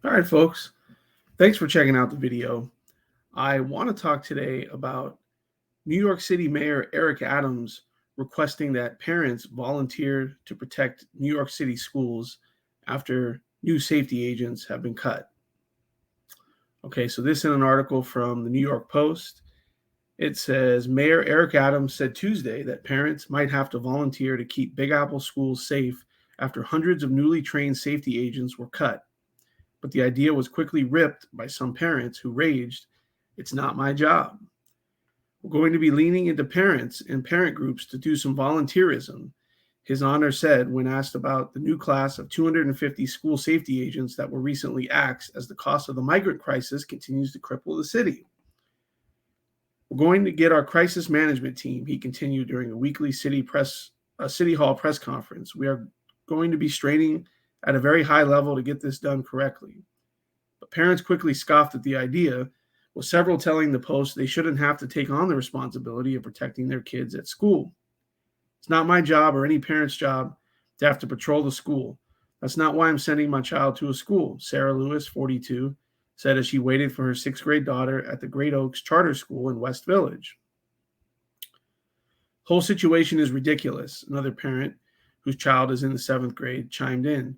All right, folks. Thanks for checking out the video. I want to talk today about New York City Mayor Eric Adams requesting that parents volunteer to protect New York City schools after new safety agents have been cut. Okay, so this in an article from the New York Post. It says Mayor Eric Adams said Tuesday that parents might have to volunteer to keep Big Apple schools safe after hundreds of newly trained safety agents were cut. But the idea was quickly ripped by some parents who raged, "It's not my job." We're going to be leaning into parents and parent groups to do some volunteerism, Hizzoner said when asked about the new class of 250 school safety agents that were recently axed as the cost of the migrant crisis continues to cripple the city. We're going to get our crisis management team, he continued during a weekly city hall press conference. We are going to be straining at a very high level to get this done correctly. But parents quickly scoffed at the idea, with several telling the Post they shouldn't have to take on the responsibility of protecting their kids at school. It's not my job or any parent's job to have to patrol the school. That's not why I'm sending my child to a school, Sarah Lewis, 42, said as she waited for her sixth grade daughter at the Great Oaks Charter School in West Village. Whole situation is ridiculous, another parent whose child is in the seventh grade chimed in.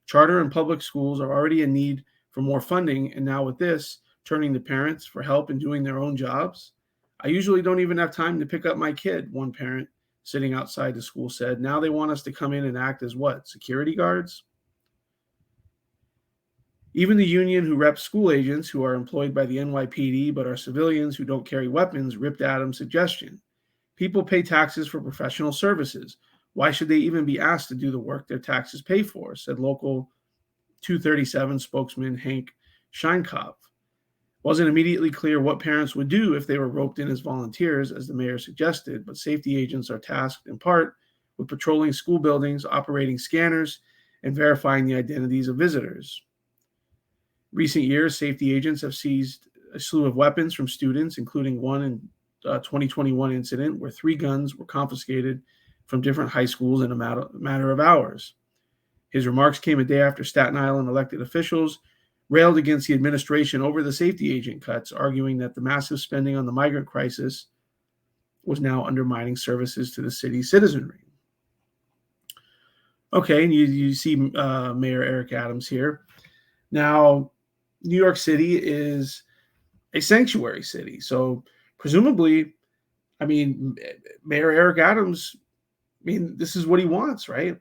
Charter and public schools are already in need for more funding, and now with this, turning to parents for help in doing their own jobs. I usually don't even have time to pick up my kid, one parent sitting outside the school said. Now they want us to come in and act as what? Security guards? Even the union who reps school agents who are employed by the NYPD but are civilians who don't carry weapons ripped Adams' suggestion. People pay taxes for professional services. Why should they even be asked to do the work their taxes pay for, said local 237 spokesman Hank Scheinkopf. Wasn't immediately clear what parents would do if they were roped in as volunteers, as the mayor suggested, but safety agents are tasked in part with patrolling school buildings, operating scanners, and verifying the identities of visitors. Recent years, safety agents have seized a slew of weapons from students, including one in 2021 incident where 3 guns were confiscated from different high schools in a matter of hours. His remarks came a day after Staten Island elected officials railed against the administration over the safety agent cuts, arguing that the massive spending on the migrant crisis was now undermining services to the city's citizenry. Okay, and you see Mayor Eric Adams here. Now, New York City is a sanctuary city, so presumably, Mayor Eric Adams, this is what he wants, right?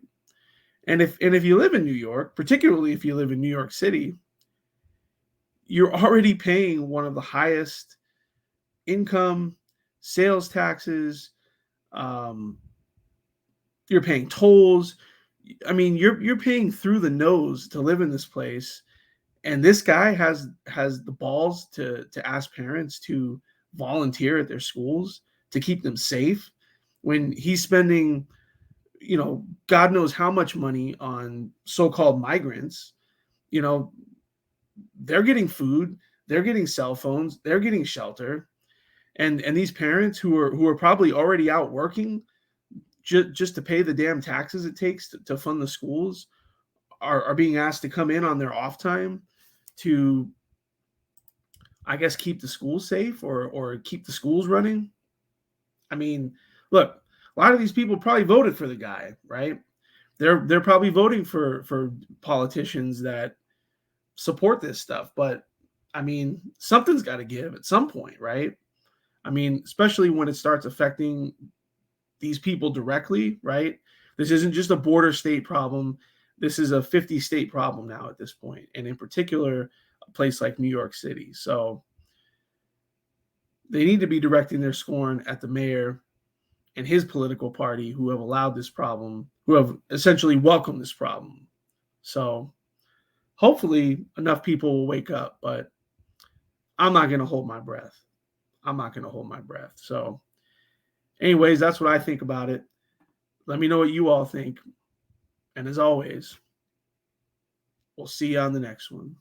And if you live in New York, particularly if you live in New York City, you're already paying one of the highest income, sales taxes. You're paying tolls. You're paying through the nose to live in this place, and this guy has the balls to ask parents to volunteer at their schools to keep them safe when he's spending, God knows how much money on so-called migrants. They're getting food, they're getting cell phones, they're getting shelter, and these parents who are probably already out working just to pay the damn taxes it takes to fund the schools are being asked to come in on their off time to, I guess, keep the schools safe or keep the schools running. Look, a lot of these people probably voted for the guy, right? They're probably voting for politicians that support this stuff, but something's got to give at some point, right? Especially when it starts affecting these people directly, right? This isn't just a border state problem. This is a 50 state problem now at this point, and in particular, a place like New York City. So they need to be directing their scorn at the mayor and his political party who have allowed this problem, who have essentially welcomed this problem. So hopefully enough people will wake up, but I'm not going to hold my breath. So anyways, that's what I think about it. Let me know what you all think. And as always, we'll see you on the next one.